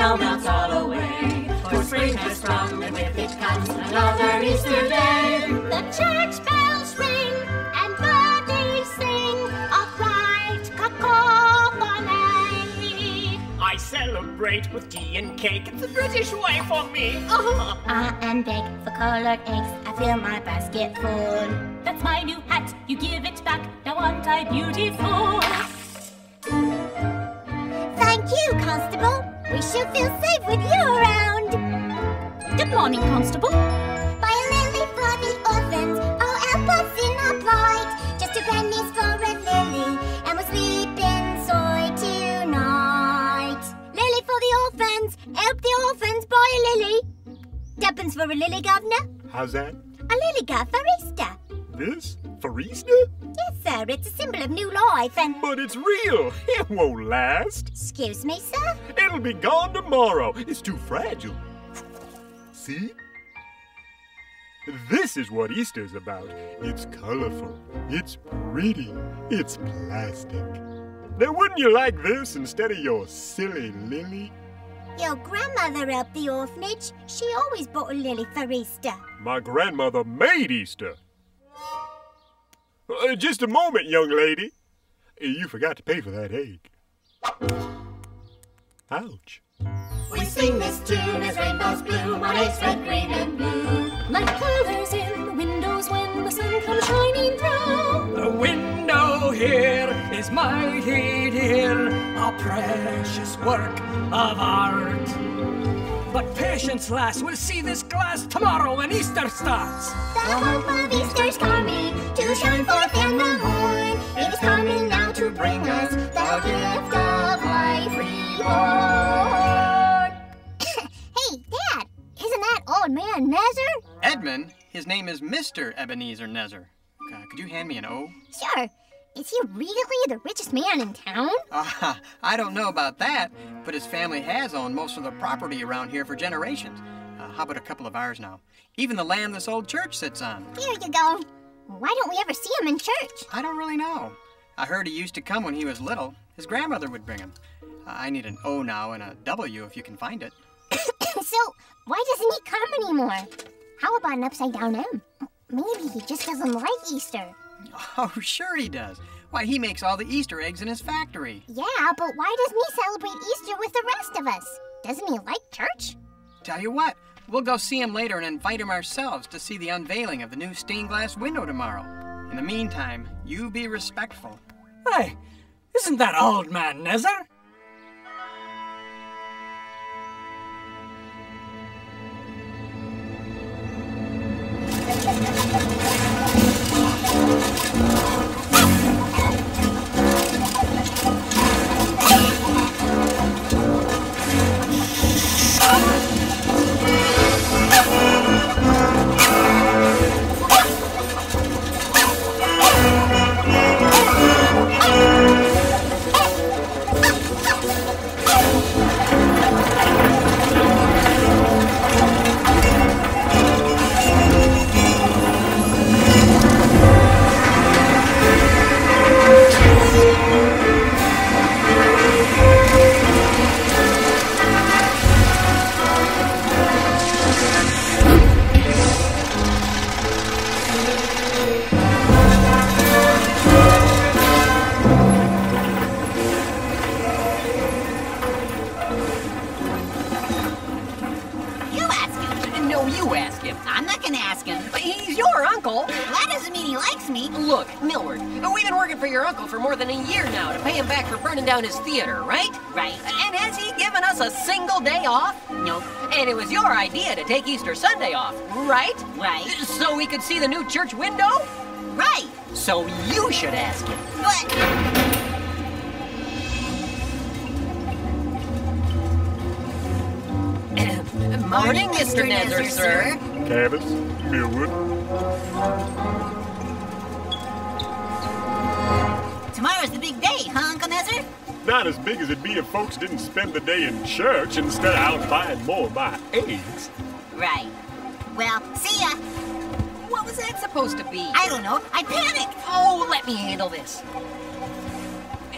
snow melts all away. For spring has sprung, and with it comes another Easter day. The church bells ring, and birdies sing a bright cacophony. I celebrate with tea and cake. It's the British way for me. And bake for colored eggs. I fill my basket full. That's my new hat, you give it back. Now aren't I beautiful? Thank you, Constable. We shall feel safe with you around. Good morning, Constable. Buy a lily for the orphans. Oh, help us in our plight. Just 2 pennies for a lily, and we'll sleep in soy tonight. Lily for the orphans. Help the orphans buy a lily. 2 for a lily, Governor. How's that? A lily girl for Easter. This? For Easter? Yes, sir. It's a symbol of new life and... But it's real. It won't last. Excuse me, sir? It'll be gone tomorrow. It's too fragile. See? This is what Easter's about. It's colorful. It's pretty. It's plastic. Now, wouldn't you like this instead of your silly lily? Your grandmother helped the orphanage. She always bought a lily for Easter. My grandmother made Easter. Just a moment, young lady. You forgot to pay for that egg. Ouch. We sing this tune as rainbows bloom on eggs red, green, and blue. Like colors in the windows when the sun comes shining through. The window here is mighty dear, a precious work of art. But patience, lass, we'll see this glass tomorrow when Easter starts. The hope of Easter's coming to shine forth in the morn. It is coming now to bring us the gift of life reborn. Hey, Dad, isn't that old man Nezer? Edmund? His name is Mr. Ebenezer Nezer. Could you hand me an O? Sure. Is he really the richest man in town? I don't know about that, but his family has owned most of the property around here for generations. How about a couple of ours now? Even the land this old church sits on. Here you go. Why don't we ever see him in church? I don't really know. I heard he used to come when he was little. His grandmother would bring him. I need an O now and a W if you can find it. So, why doesn't he come anymore? How about an upside-down M? Maybe he just doesn't like Easter. Oh, sure he does. Why, he makes all the Easter eggs in his factory. Yeah, but why doesn't he celebrate Easter with the rest of us? Doesn't he like church? Tell you what, we'll go see him later and invite him ourselves to see the unveiling of the new stained glass window tomorrow. In the meantime, you be respectful. Hey, isn't that old man Nezer? You ask him. I'm not gonna ask him. But he's your uncle. That doesn't mean he likes me. Look, Millward, we've been working for your uncle for more than a year now to pay him back for burning down his theater, right? Right. And has he given us a single day off? Nope. And it was your idea to take Easter Sunday off, right? Right. So we could see the new church window? Right. So you should ask him. But... Morning, Mr. Nezer, sir. Cabot, Millwood. Tomorrow's the big day, huh, Uncle Nezer? Not as big as it'd be if folks didn't spend the day in church instead of out buying more of my eggs. Right. Well, see ya. What was that supposed to be? I don't know. I panicked. Oh, let me handle this.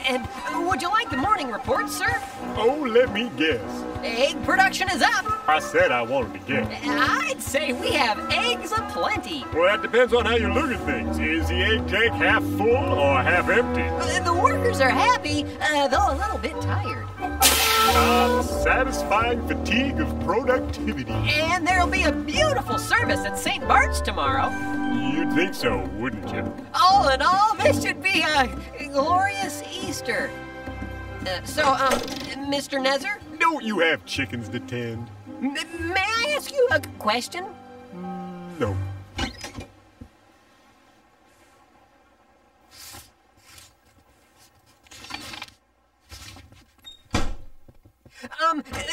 And would you like the morning report, sir? Oh, let me guess. egg production is up. I said I wanted to guess. I'd say we have eggs aplenty. Well, that depends on how you look at things. Is the egg tank half full or half empty? The workers are happy, though a little bit tired. Satisfying fatigue of productivity. And there'll be a beautiful service at St. Bart's tomorrow. You'd think so, wouldn't you? All in all, this should be a glorious Easter. Mr. Nezer? Don't you have chickens to tend? May I ask you a question? No.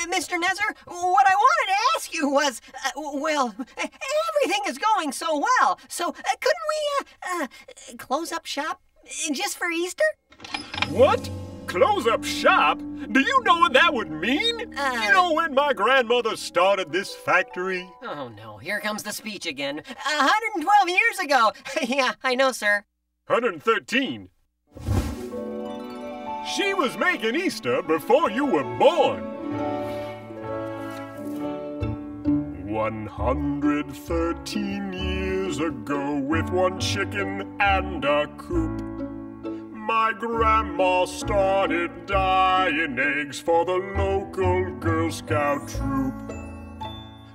Mr. Nezer, what I wanted to ask you was, everything is going so well, so couldn't we, close up shop just for Easter? What? Close up shop? Do you know what that would mean? You know when my grandmother started this factory? Oh no, here comes the speech again. 112 years ago. Yeah, I know, sir. 113. She was making Easter before you were born. 113 years ago, with one chicken and a coop, my grandma started dyeing eggs for the local Girl Scout troop.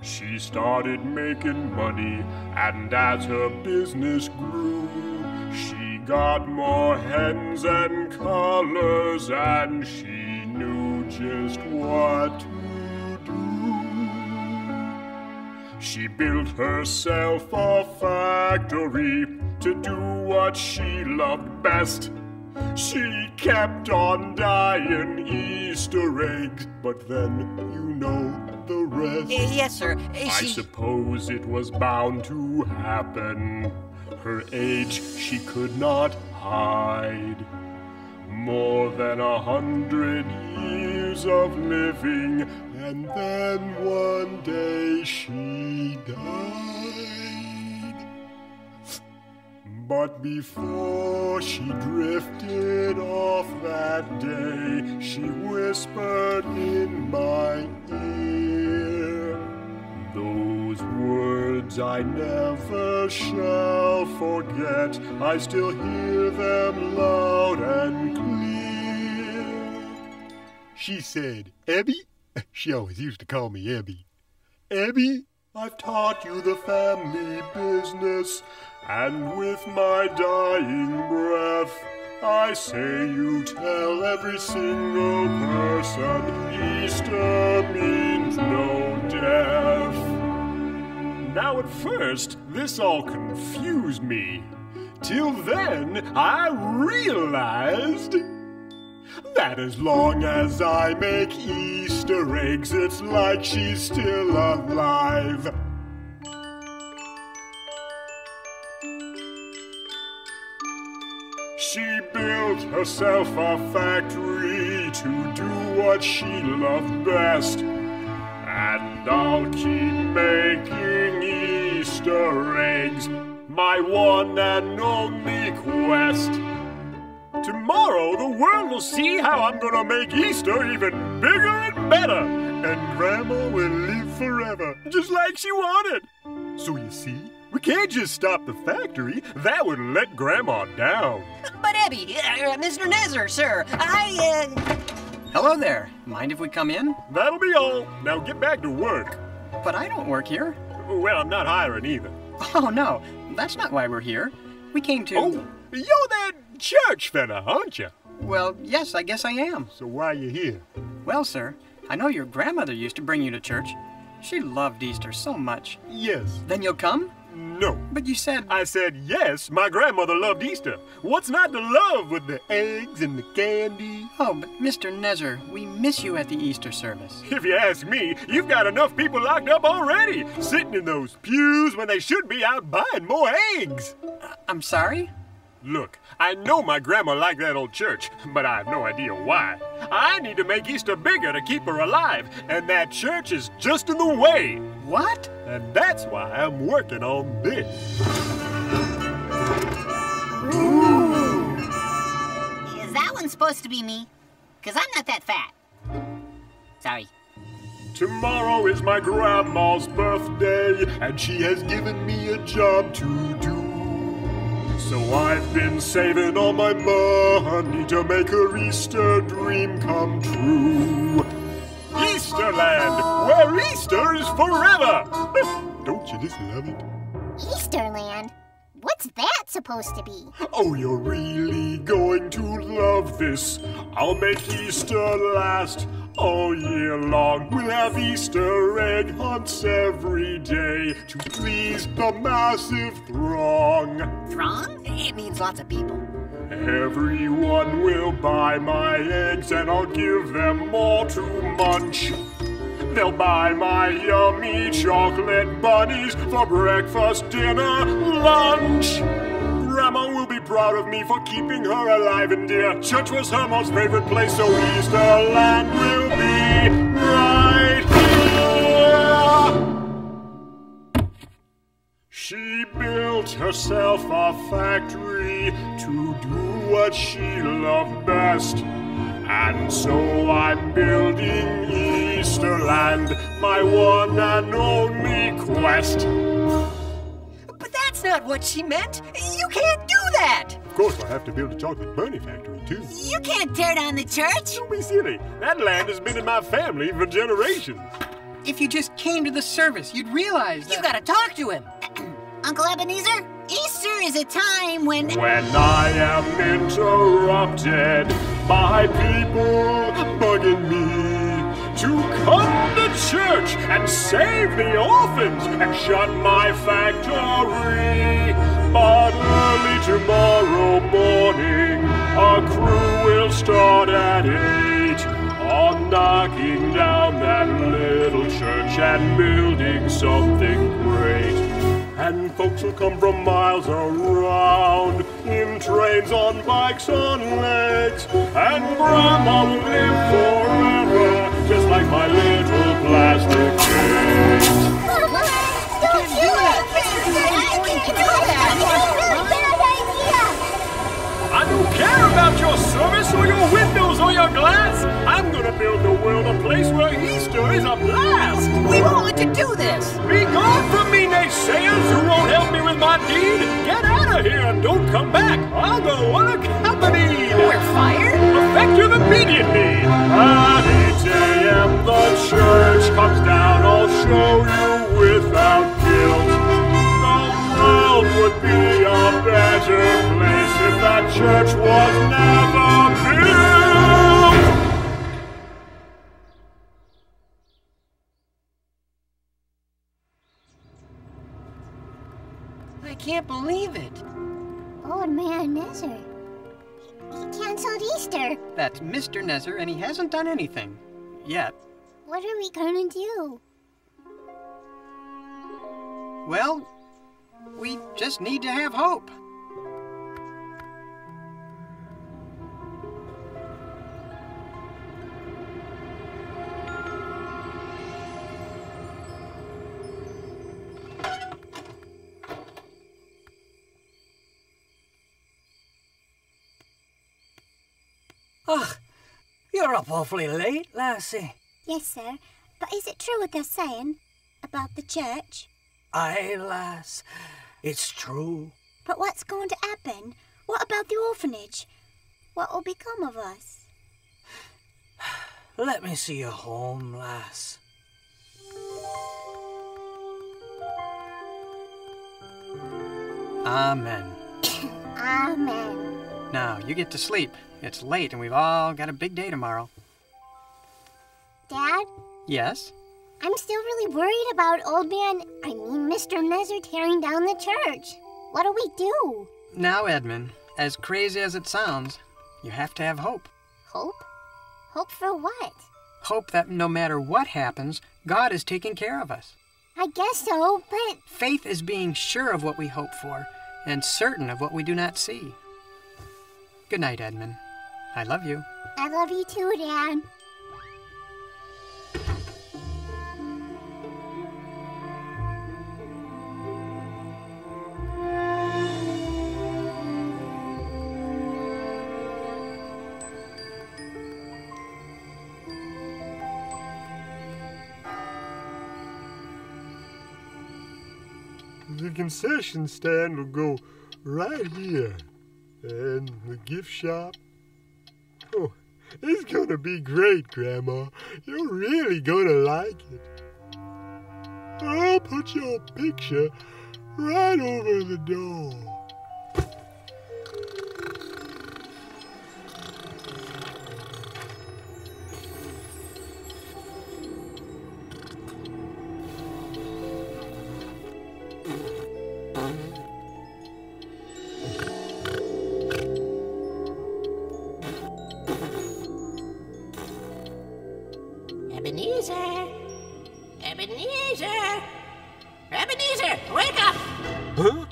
She started making money, and as her business grew, she got more hens and colors, and she knew just what to do. She built herself a factory to do what she loved best. She kept on dyeing Easter eggs, but then you know the rest. Yes, sir. I suppose it was bound to happen. Her age she could not hide. More than 100 years of living, and then one day she died. But before she drifted off that day, she whispered in my ear, those words I never shall forget, I still hear them loud and clear. She said, Ebby? She always used to call me Ebby. Ebby, I've taught you the family business, and with my dying breath, I say you tell every single person Easter means no death. Now at first, this all confused me. Till then, I realized that as long as I make Easter eggs, it's like she's still alive. She built herself a factory to do what she loved best. And I'll keep making Easter eggs, my one and only quest. Tomorrow the world will see how I'm gonna make Easter even bigger and better. And Grandma will live forever, just like she wanted. So you see, we can't just stop the factory. That would let Grandma down. But Ebby, Mr. Nezer, sir, Hello there. Mind if we come in? That'll be all. Now get back to work. But I don't work here. Well, I'm not hiring either. Oh, no. That's not why we're here. We came to... Oh, you're that church fella, aren't you? Well, yes, I guess I am. So why are you here? Well, sir, I know your grandmother used to bring you to church. She loved Easter so much. Yes. Then you'll come? No. But you said... I said yes, my grandmother loved Easter. What's not to love with the eggs and the candy? Oh, but Mr. Nezer, we miss you at the Easter service. If you ask me, you've got enough people locked up already, sitting in those pews when they should be out buying more eggs. I'm sorry? Look, I know my grandma liked that old church, but I have no idea why. I need to make Easter bigger to keep her alive, and that church is just in the way. What? And that's why I'm working on this. Ooh. Is that one supposed to be me? Because I'm not that fat. Sorry. Tomorrow is my grandma's birthday, and she has given me a job to do. So I've been saving all my money to make her Easter dream come true. Easterland, where Easter is forever! Don't you just love it? Easterland? What's that supposed to be? Oh, you're really going to love this. I'll make Easter last all year long. We'll have Easter egg hunts every day to please the massive throng. Throng? It means lots of people. Everyone will buy my eggs and I'll give them more to munch. They'll buy my yummy chocolate bunnies for breakfast, dinner, lunch. Grandma will be proud of me for keeping her alive and dear. Church was her most favorite place, so Easterland will be right here. She built herself a factory to do what she loved best. And so I'm building Easterland, my one and only quest. But that's not what she meant. You can't do that. Of course, I have to build a chocolate bunny factory, too. You can't tear down the church. Don't be silly. That land has been in my family for generations. If you just came to the service, you'd realize that... You gotta talk to him. Uncle Ebenezer, Easter is a time when I am interrupted by people bugging me to come to church and save the orphans and shut my factory. But early tomorrow morning, our crew will start at 8 on knocking down that little church and building something great. And folks will come from miles around in trains, on bikes, on legs. And Grandma will live forever, just like my little plastic eggs. Don't do it! I can't do that! I don't care about your service or your windows or your glass. I'm gonna build the world a place where Easter is a blast. We won't let you do this. Be gone from me, naysayers who won't help me with my deed. Get out of here and don't come back. I'll go unaccompanied. We're fired? Effective immediately. Any day and the church comes down, I'll show you without guilt. The world would be a better place if that church was never built. I can't believe it. Old Man Nezer. He canceled Easter. That's Mr. Nezer, and he hasn't done anything. Yet. What are we gonna do? Well, we just need to have hope. Ugh, you're up awfully late, lassie. Yes, sir. But is it true what they're saying about the church? Aye, lass, it's true. But what's going to happen? What about the orphanage? What will become of us? Let me see you home, lass. Amen. Amen. Now, you get to sleep. It's late and we've all got a big day tomorrow. Dad? Yes? I'm still really worried about Mr. Nezer tearing down the church. What do we do? Now, Edmund, as crazy as it sounds, you have to have hope. Hope? Hope for what? Hope that no matter what happens, God is taking care of us. I guess so, but... Faith is being sure of what we hope for and certain of what we do not see. Good night, Edmund. I love you. I love you too, Dad. The concession stand will go right here. And the gift shop. Oh, it's gonna be great, Grandma. You're really gonna like it. I'll put your picture right over the door. Ebenezer! Ebenezer! Ebenezer, wake up! Huh?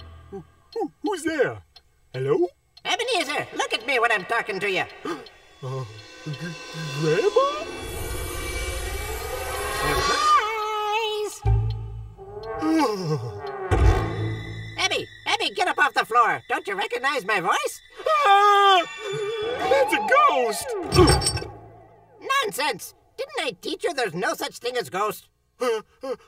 Who's there? Hello? Ebenezer, look at me when I'm talking to you. Grandma? Surprise! Ebby, get up off the floor. Don't you recognize my voice? Ah! That's a ghost! Nonsense! Didn't I teach you there's no such thing as ghosts? Oh,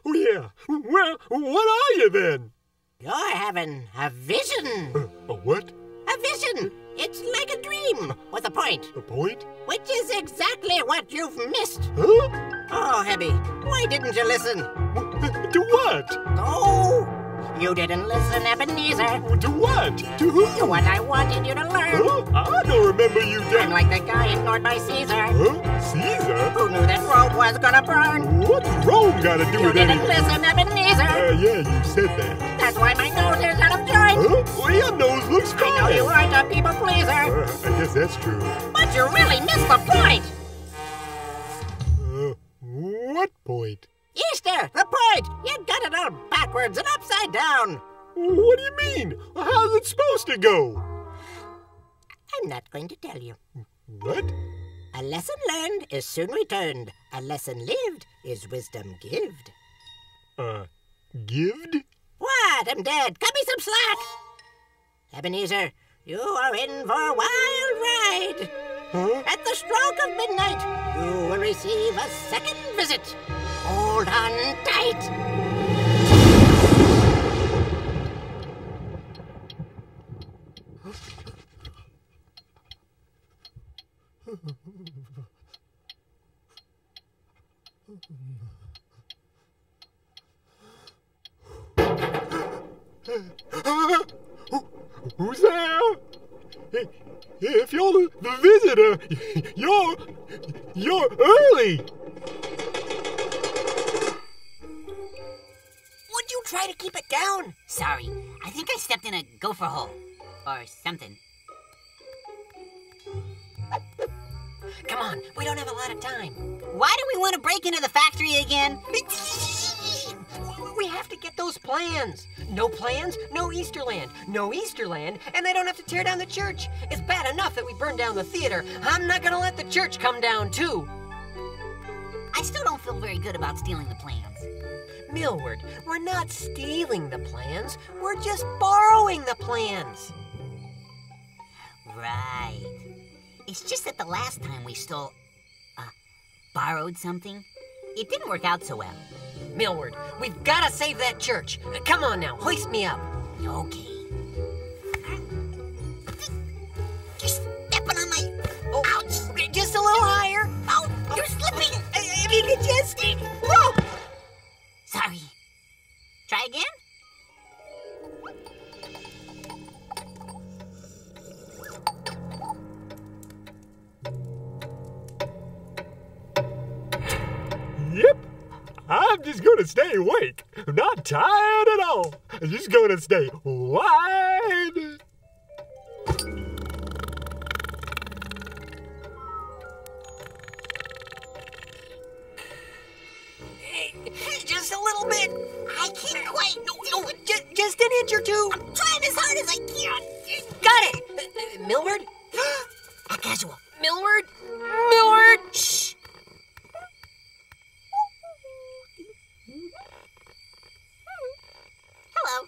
yeah. Well, what are you then? You're having a vision. A what? A vision. It's like a dream with a point. A point? Which is exactly what you've missed. Huh? Oh, Hebby, why didn't you listen? To what? Oh, you didn't listen, Ebenezer. To what? To who? To what I wanted you to learn. Huh? I don't remember you I'm like the guy ignored by Caesar. Huh? Caesar? Who knew that Rome was gonna burn. What's Rome got to do You with didn't anything? listen, Ebenezer. Yeah, you said that. That's why my nose is out of joint. Huh? Well, your nose looks fine. I know you aren't a people pleaser. I guess that's true. But you really missed the point. What point? Easter, the point. You got it all backwards and upside down. What do you mean? How's it supposed to go? I'm not going to tell you. What? A lesson learned is soon returned. A lesson lived is wisdom gived. Gived? What? I'm dead. Cut me some slack. Ebenezer, you are in for a wild ride. Huh? At the stroke of midnight, you will receive a second visit. Hold on tight. Who's there? If you're the visitor, you're early. Would you try to keep it down? Sorry, I think I stepped in a gopher hole. Or something. Come on, we don't have a lot of time. Why do we want to break into the factory again? We have to get those plans. No plans, no Easterland. No Easterland, and they don't have to tear down the church. It's bad enough that we burned down the theater. I'm not gonna let the church come down, too. I still don't feel very good about stealing the plans. Millward, we're not stealing the plans. We're just borrowing the plans. Right. It's just that the last time we borrowed something, it didn't work out so well. Millward, we've got to save that church. Come on now, hoist me up. Okay. You're stepping on my... Oh, ouch! Just a little higher. Oh, you're slipping. If you could just... Whoa! Sorry. Try again? Yep. I'm just gonna stay awake. I'm not tired at all. I'm just gonna stay wide. Just a little bit. I can't quite. No. Just an inch or two. I'm trying as hard as I can. Got it. Millward? A casual. Millward? Millward? Shh. Hello.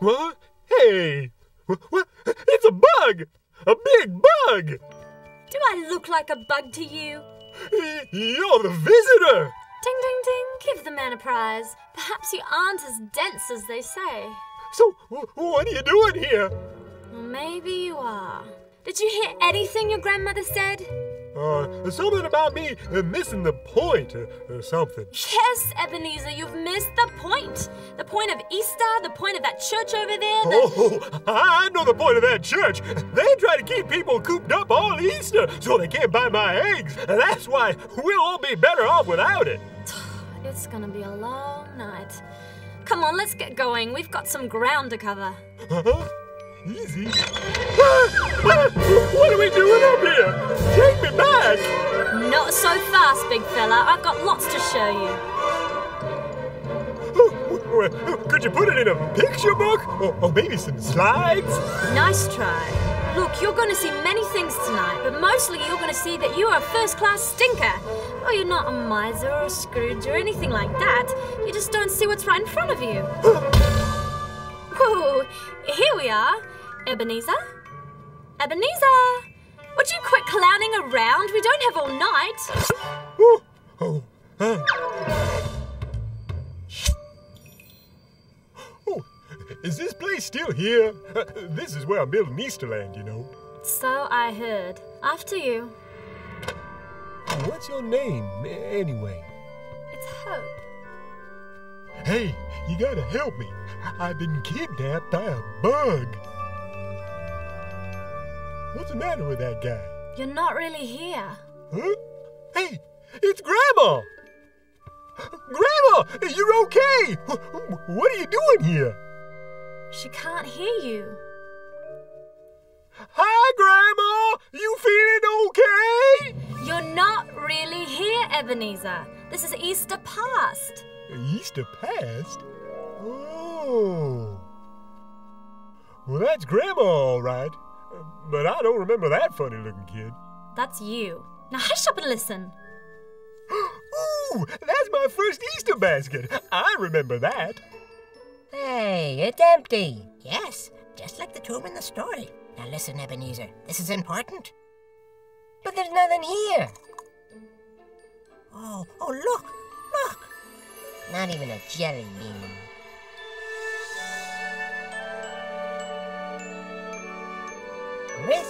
What? Hey! What? It's a bug! A big bug! Do I look like a bug to you? You're the visitor! Ding, ding, ding. Give the man a prize. Perhaps you aren't as dense as they say. So, what are you doing here? Maybe you are. Did you hear anything your grandmother said? Something about me missing the point or something. Yes, Ebenezer, you've missed the point. The point of Easter, the point of that church over there. Oh, I know the point of that church. They try to keep people cooped up all Easter so they can't buy my eggs. And that's why we'll all be better off without it. It's gonna be a long night. Come on, let's get going. We've got some ground to cover. Easy. What are we doing up here? Take me back! Not so fast, big fella. I've got lots to show you. Could you put it in a picture book? Or maybe some slides? Nice try. Look, you're going to see many things tonight, but mostly you're going to see that you are a first-class stinker. Oh, you're not a miser or a Scrooge or anything like that. You just don't see what's right in front of you. Whoa, here we are. Ebenezer? Ebenezer! Would you quit clowning around? We don't have all night. Is this place still here? This is where I'm building Easterland, you know. So I heard. After you. What's your name, anyway? It's Hope. Hey, you gotta help me. I've been kidnapped by a bug. What's the matter with that guy? You're not really here. Huh? Hey, it's Grandma! Grandma, you're okay! What are you doing here? She can't hear you. Hi, Grandma! You feeling okay? You're not really here, Ebenezer. This is Easter past. Easter past? Oh. Well, that's Grandma, all right. But I don't remember that funny-looking kid. That's you. Now hush up and listen. Ooh, that's my first Easter basket. I remember that. Hey, it's empty. Yes, just like the tomb in the story. Now listen, Ebenezer, this is important. But there's nothing here. Oh, look. Not even a jelly bean.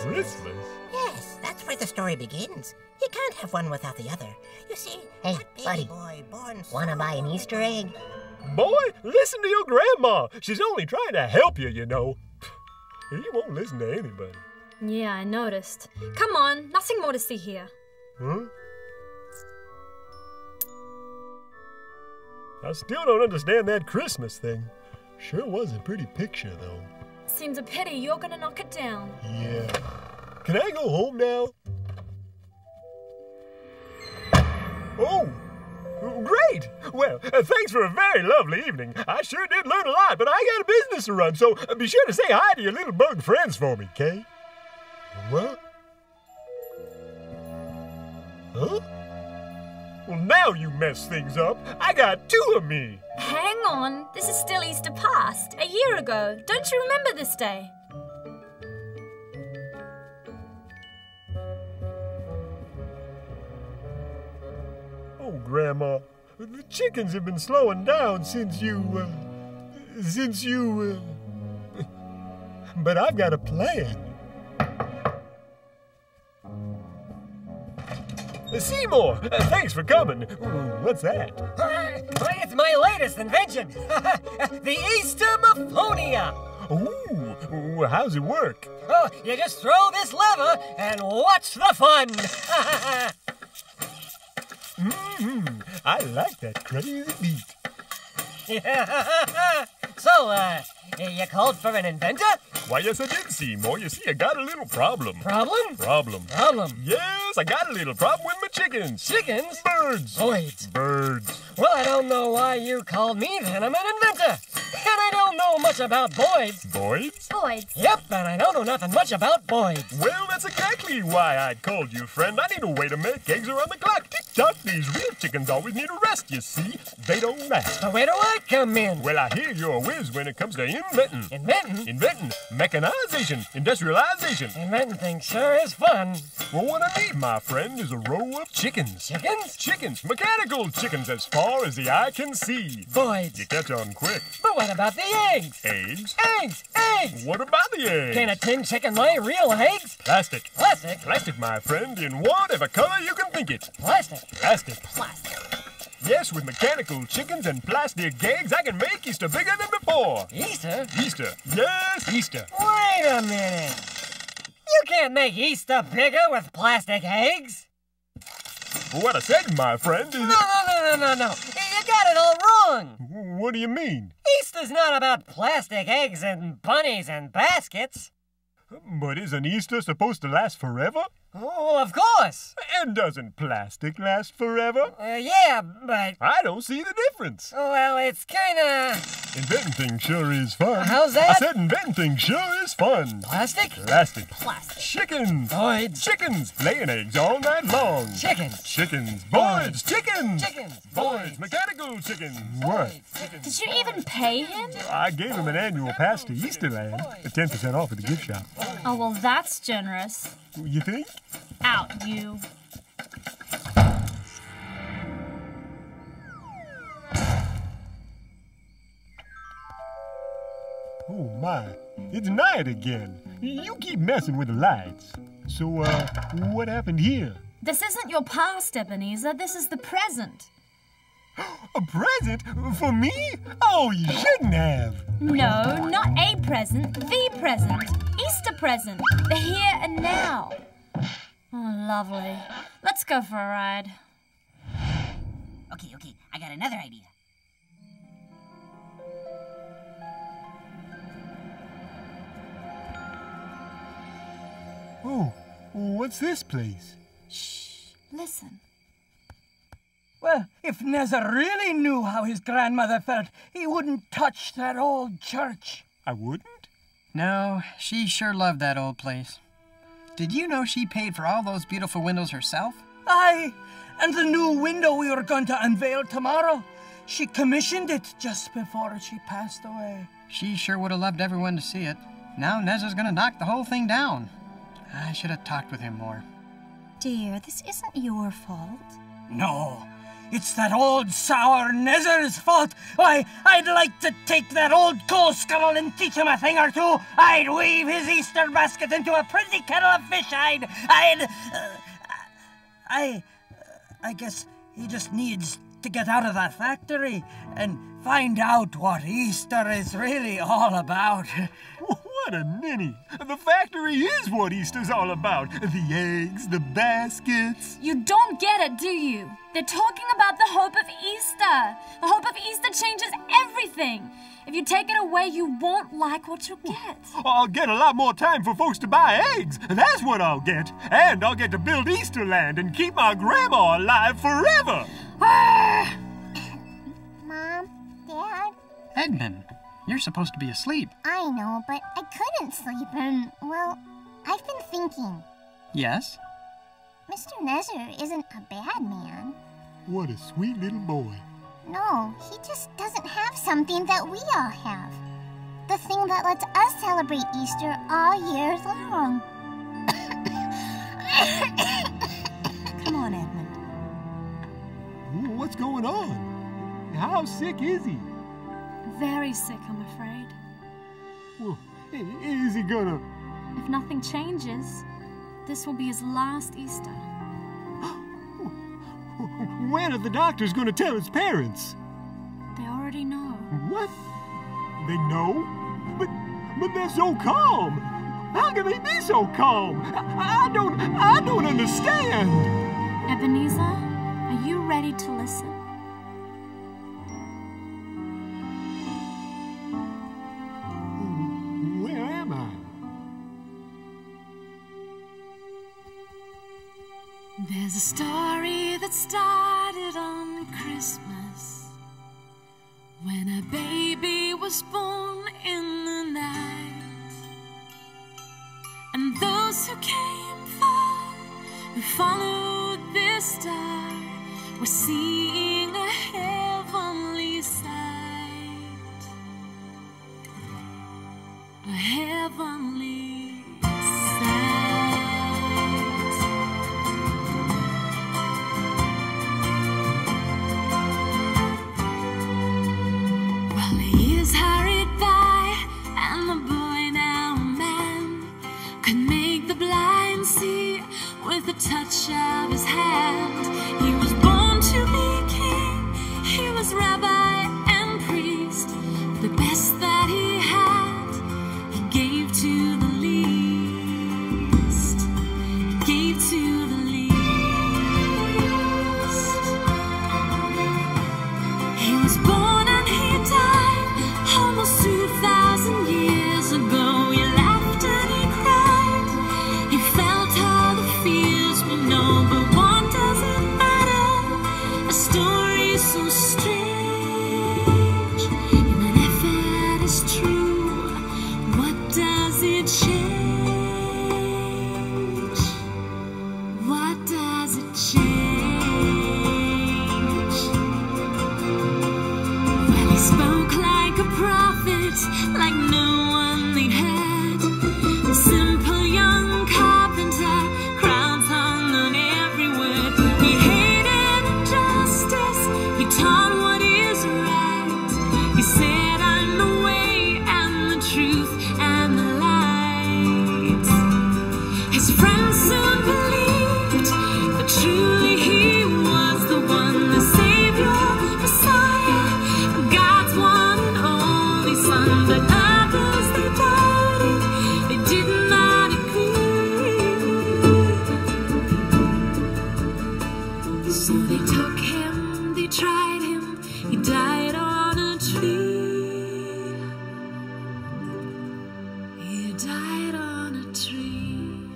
Christmas? Yes, that's where the story begins. You can't have one without the other. You see, hey, buddy, wanna buy an Easter egg? Boy, listen to your grandma. She's only trying to help you, you know. He won't listen to anybody. Yeah, I noticed. Come on, nothing more to see here. Huh? I still don't understand that Christmas thing. Sure was a pretty picture, though. Seems a pity you're gonna knock it down. Yeah. Can I go home now? Oh! Great! Well, thanks for a very lovely evening. I sure did learn a lot, but I got a business to run, so be sure to say hi to your little bug friends for me, Kay? What? Huh? Well, now you mess things up. I got two of me. Hang on. This is still Easter past. A year ago. Don't you remember this day? Oh, Grandma, the chickens have been slowing down since you... But I've got a plan. Seymour, thanks for coming. What's that? It's my latest invention. The Easter Maphonia. Ooh, how's it work? Oh, you just throw this lever and watch the fun. I like that crazy beat. So, you called for an inventor? Why, yes, I did, Seymour. You see, I got a little problem. Problem? Problem. Yes, I got a little problem with my chickens. Chickens? Birds. Boids. Birds. Well, I don't know why you called me then. I'm an inventor. And I don't know much about boids. Boids? Boids. Yep, and I don't know nothing much about boids. Well, that's exactly why I called you, friend. I need a way to make eggs around the clock. Tick, Doc, these real chickens always need a rest, you see. They don't last. But where do I come in? Well, I hear you're a whiz when it comes to inventing. Inventing? Inventing. Mechanization. Industrialization. Inventing things sure is fun. Well, what I need, my friend, is a row of chickens. Chickens? Chickens. Mechanical chickens as far as the eye can see. Boys. You catch on quick. But what about the eggs? Eggs? Eggs! Eggs! What about the eggs? Can a tin chicken lay real eggs? Plastic. Plastic? Plastic, my friend, in whatever color you can think it. Plastic? Plastic. Plastic. Yes, with mechanical chickens and plastic eggs, I can make Easter bigger than before. Easter? Easter. Yes, Easter. Wait a minute. You can't make Easter bigger with plastic eggs. What I said, my friend, is... No. You got it all wrong. What do you mean? Easter's not about plastic eggs and bunnies and baskets. But isn't Easter supposed to last forever? Oh, of course. And doesn't plastic last forever? Yeah, but... I don't see the difference. Well, it's kinda... Inventing things sure is fun. How's that? I said inventing things sure is fun. Plastic? Plastic. Plastic. Chickens. Boys. Chickens. Laying eggs all night long. Chickens. Chickens. Boys. Chickens. Chickens. Boys. Mechanical chickens. What? Did you even pay him? I gave him an annual pass to Easterland. 10% off at the gift shop. Oh, well, that's generous. You think? Out, you. Oh, my. It's night again. You keep messing with the lights. So, what happened here? This isn't your past, Ebenezer. This is the present. A present? For me? Oh, you shouldn't have. No, not a present. The present. Easter present. The here and now. Oh, lovely. Let's go for a ride. Okay. I got another idea. Oh, what's this place? Shh. Listen. Well, if Nezzer really knew how his grandmother felt, he wouldn't touch that old church. I wouldn't? No, she sure loved that old place. Did you know she paid for all those beautiful windows herself? Aye, and the new window we were going to unveil tomorrow. She commissioned it just before she passed away. She sure would have loved everyone to see it. Now Nezzer's gonna knock the whole thing down. I should have talked with him more. Dear, this isn't your fault. No, it's that old sour Nezzer's fault. Why, I'd like to take that old coal scuttle and teach him a thing or two. I'd weave his Easter basket into a pretty kettle of fish. I guess he just needs to get out of that factory and find out what Easter is really all about. What a ninny! The factory is what Easter's all about. The eggs, the baskets. You don't get it, do you? They're talking about the hope of Easter. The hope of Easter changes everything. If you take it away, you won't like what you get. I'll get a lot more time for folks to buy eggs. That's what I'll get. And I'll get to build Easterland and keep my grandma alive forever. Mom, Dad? Edmund, you're supposed to be asleep. I know, but I couldn't sleep and, well, I've been thinking. Yes? Mr. Nezzer isn't a bad man. What a sweet little boy. No, he just doesn't have something that we all have. The thing that lets us celebrate Easter all year long. Come on, Edmund. What's going on? How sick is he? Very sick, I'm afraid. Well, is he gonna... If nothing changes, this will be his last Easter. When are the doctors gonna tell his parents? They already know. What? They know? But they're so calm. How can they be so calm? I don't understand. Ebenezer, are you ready to listen? Where am I? There's a story that started on Christmas, when a baby was born in the night, and those who came far, who followed this star, we're seeing a heavenly sight. A heavenly sight. Well, the years hurried by, and the boy, now a man, could make the blind see with the touch of his hand. He was born to be king, he was rabbi and priest. The best that he had, he gave to the least. He gave to the least. He was born and he died almost 2,000 years ago. He laughed and he cried, he felt all the fears we know. But what does it matter? A story so strange, and if it is true, what does it change? What does it change? Well, he spoke like a prophet, like no one they'd had. A simple young carpenter, crowds hung on every word. He hated injustice, he taught what is right. He said, I'm the way and the truth and the light. His friends soon believed that truly he was the one, the Savior, Messiah, God's one and only Son. But others, they doubted, they did not agree. So they took him, they tried him, he died on a tree. He died on a tree.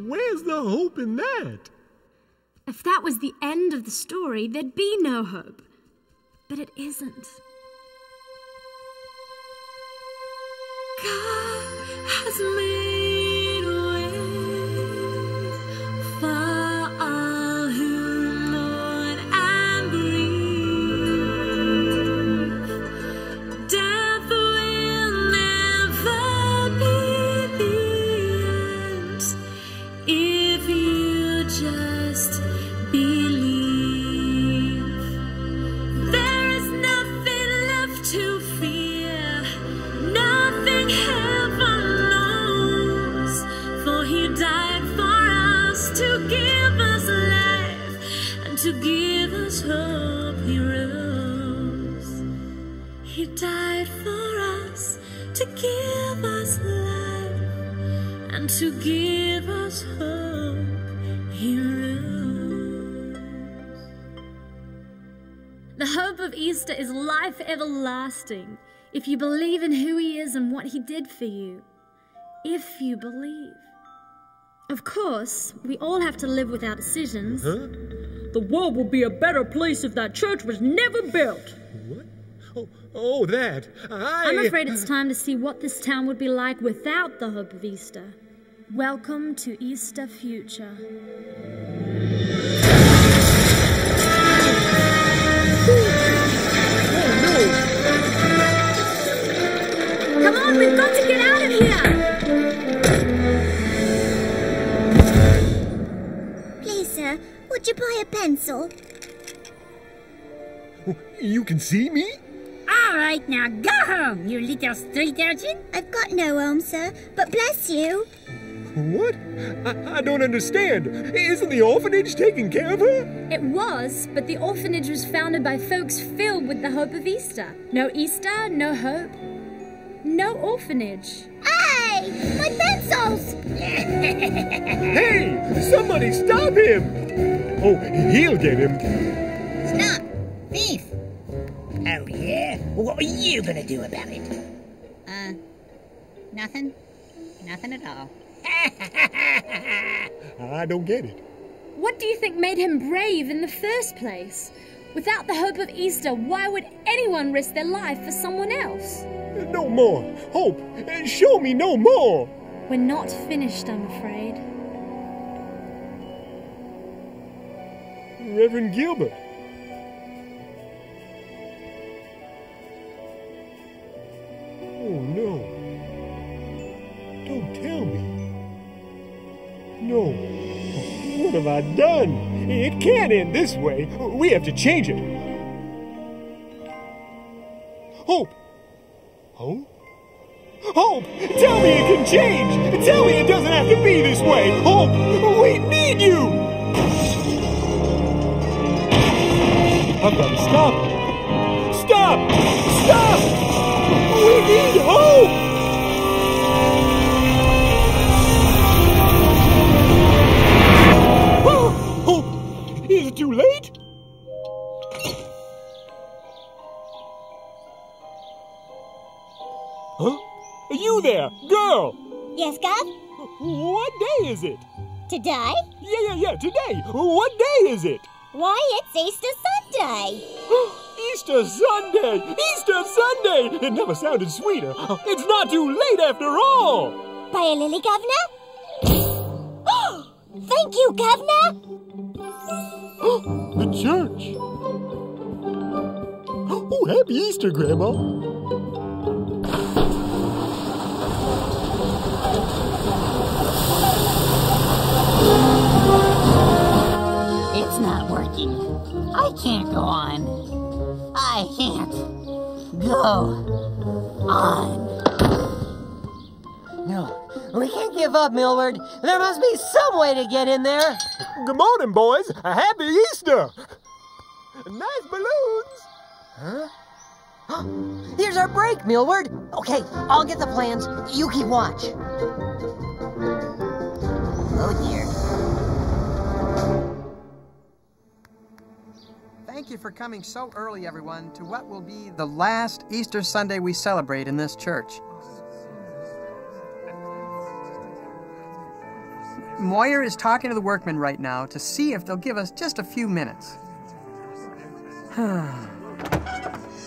Where's the hope in that? If that was the end of the story, there'd be no hope. But it isn't. God has made a way for all who mourn and grieve. Death will never be the end if you just believe. There is nothing left to fear, nothing heaven knows, for he died for us to give us life and to give us hope. He rose. He died for us to give us life and to give us hope. He rose. The hope of Easter is life everlasting. If you believe in who he is and what he did for you. If you believe. Of course, we all have to live with our decisions. Huh? The world would be a better place if that church was never built. What? Oh, that. I'm afraid it's time to see what this town would be like without the hope of Easter. Welcome to Easter Future. Come on, we've got to get out of here! Please, sir, would you buy a pencil? You can see me? All right, now go home, you little street urchin. I've got no home, sir, but bless you. What? I don't understand. Isn't the orphanage taking care of her? It was, but the orphanage was founded by folks filled with the hope of Easter. No Easter, no hope, no orphanage. Hey! My pencils! Hey! Somebody stop him! Oh, he'll get him. Stop! Thief! Oh, yeah? What are you gonna do about it? Nothing. Nothing at all. I don't get it. What do you think made him brave in the first place? Without the hope of Easter, why would anyone risk their life for someone else? No more. Hope. Show me no more. We're not finished, I'm afraid. Reverend Gilbert. Oh, no. Don't tell me. No. What have I done? It can't end this way. We have to change it. Hope! Hope? Hope! Tell me it can change! Tell me it doesn't have to be this way! Hope! We need you! I've got to stop! Stop! Stop! We need hope! Hope! Is it too late? Huh? You there, girl! Yes, Gov? What day is it? Today? Yeah, today. What day is it? Why, it's Easter Sunday. Easter Sunday! Easter Sunday! It never sounded sweeter. It's not too late after all! Buy a lily, Governor? Thank you, Governor! The church! Oh, happy Easter, Grandma! It's not working. I can't go on. I can't go on. No, we can't give up, Milward. There must be some way to get in there. Good morning, boys. A happy Easter. Nice balloons. Huh? Here's our break, Milward. Okay, I'll get the plans. You keep watch. Oh, dear. Thank you for coming so early, everyone, to what will be the last Easter Sunday we celebrate in this church. Moyer is talking to the workmen right now to see if they'll give us just a few minutes.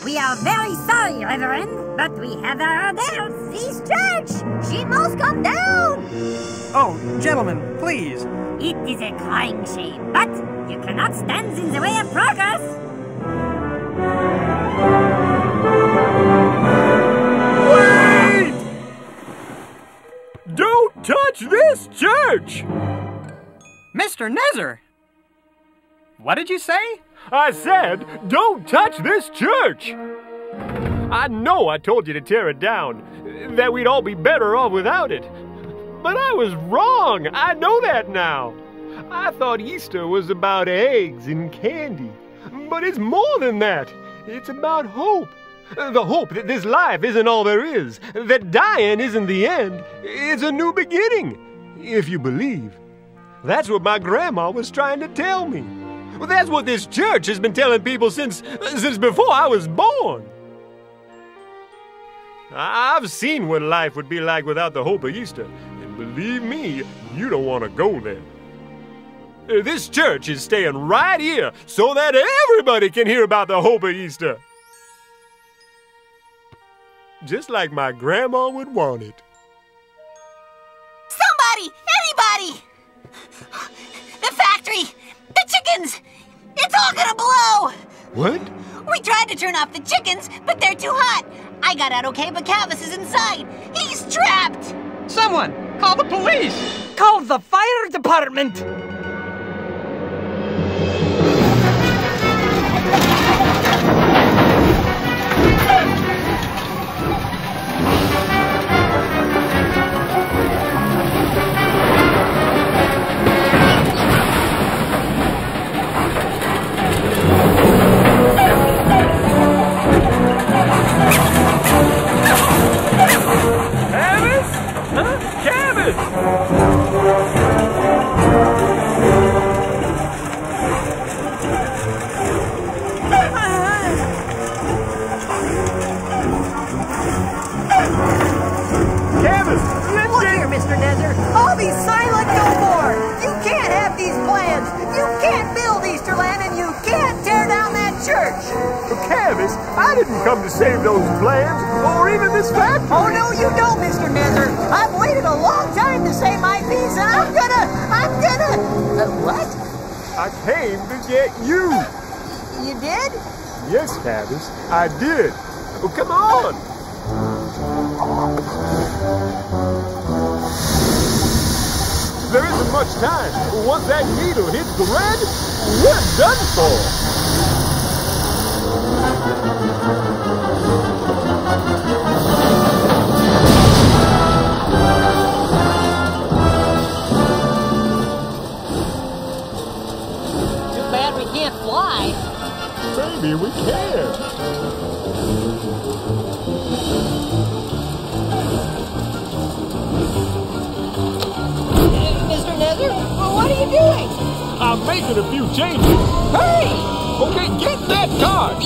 We are very sorry, Reverend, but we have our orders. This church, she must come down. Oh, gentlemen, please. It is a crying shame, but you cannot stand in the way of progress. Wait! Don't touch this church! Mr. Nezer! What did you say? I said, don't touch this church! I know I told you to tear it down, that we'd all be better off without it. But I was wrong. I know that now. I thought Easter was about eggs and candy. But it's more than that. It's about hope. The hope that this life isn't all there is, that dying isn't the end. It's a new beginning, if you believe. That's what my grandma was trying to tell me. Well, that's what this church has been telling people since before I was born. I've seen what life would be like without the hope of Easter. And believe me, you don't want to go there. This church is staying right here so that everybody can hear about the hope of Easter. Just like my grandma would want it. Somebody! Anybody! The factory! The chickens! It's all gonna blow! What? We tried to turn off the chickens, but they're too hot. I got out okay, but Calvis is inside. He's trapped! Someone! Call the police! Call the fire department! I didn't come to save those plans, or even this factory. Oh, no, you don't, Mr. Nezer. I've waited a long time to save my piece, and I'm gonna... What? I came to get you. You did? Yes, Candace, I did. Oh, come on. There isn't much time. Once that needle hits the red, we're done for. Too bad we can't fly. Maybe we can. Mr. Nether, what are you doing? I'm making a few changes. Hey! Okay, get that card.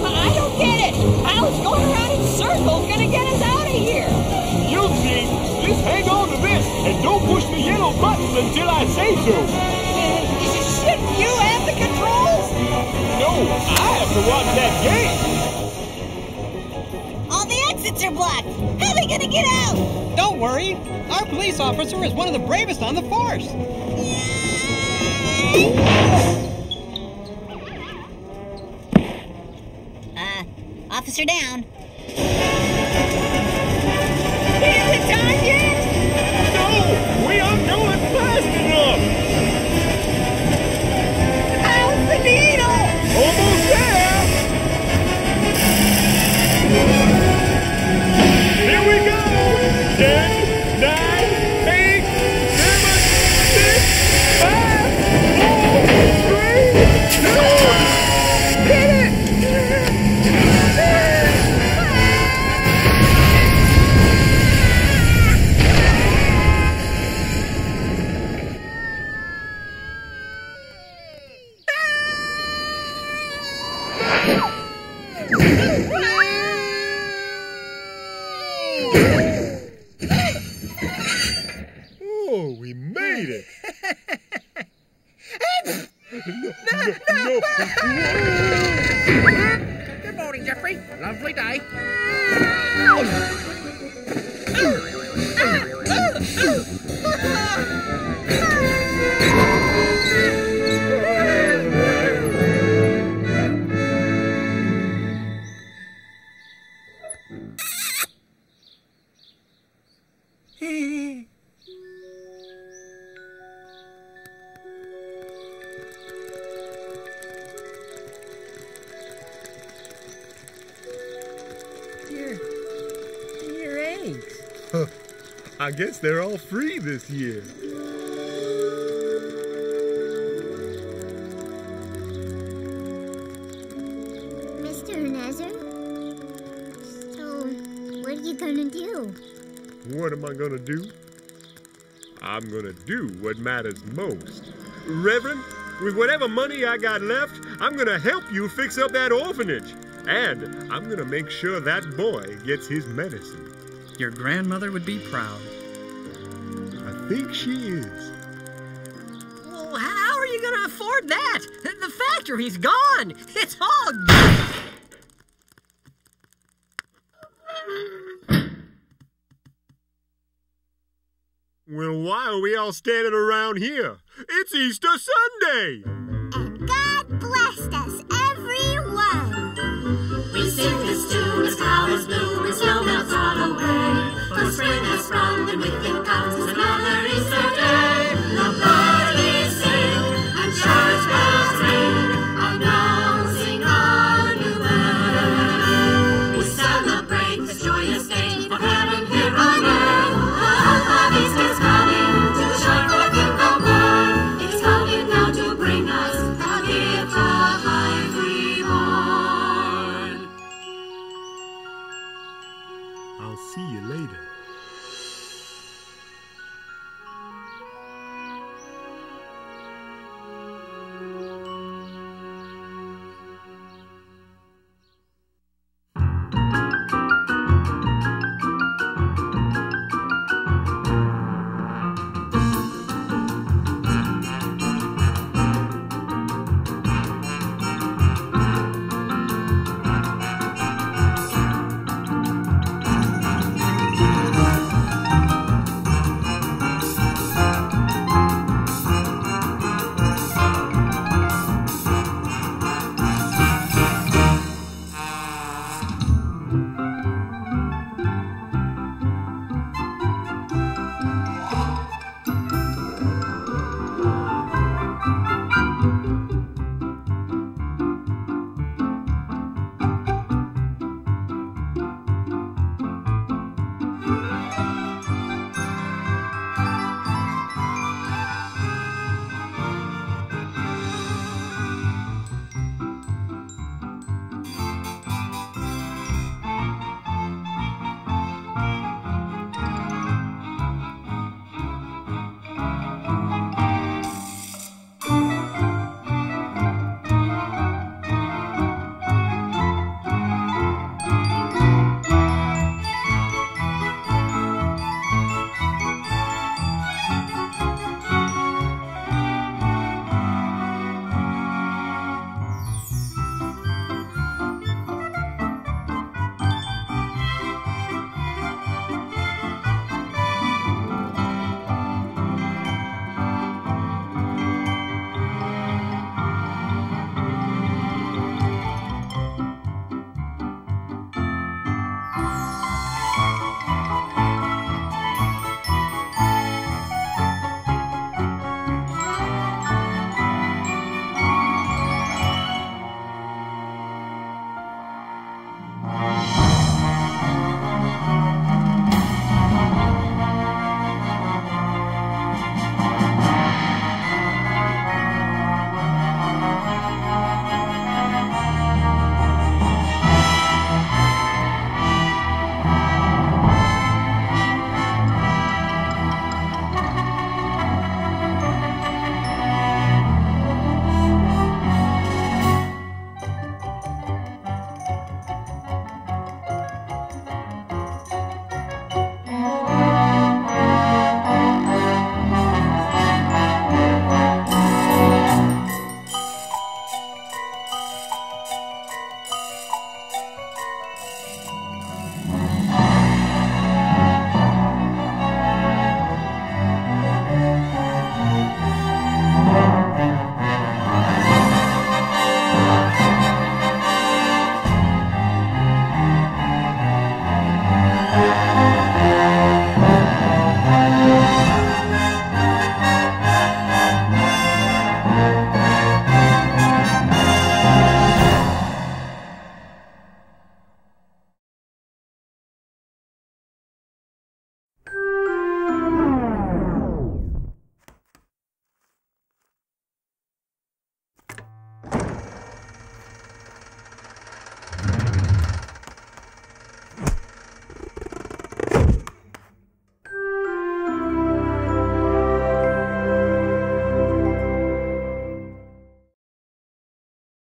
I don't get it. How is going around in circles gonna get us out of here? You'll see. Just hang on to this and don't push the yellow button until I say so. Shouldn't you have the controls? No, I have to watch that game. All the exits are blocked. How are they gonna get out? Don't worry. Our police officer is one of the bravest on the force. Officer down. Is it time yet? No, we aren't going fast enough. How's the needle? Almost there. Here we go. 10, 9, 8, 7, 6, 5, 4, 3, 2. Hit it! Oh, we made it! No. Good morning, Jeffrey. Lovely day. Your eggs. I guess they're all free this year. Mr. Nether? So, what are you gonna do? What am I gonna do? I'm gonna do what matters most. Reverend, with whatever money I got left, I'm gonna help you fix up that orphanage. And I'm gonna make sure that boy gets his medicine. Your grandmother would be proud. I think she is. Well, how are you gonna afford that? The factory's gone. It's all gone. Well, why are we all standing around here? It's Easter Sunday! And God blessed us, everyone! We sing this tune as flowers bloom and snow melts all away. For spring has sprung and with it comes another Easter day. The birds sing and church bells ring, announcing our new birth. We celebrate this joyous day of heaven here on earth. The hope of Easter's coming to shine forth in the world. It's coming now to bring us the gift of life reborn. I'll see you later.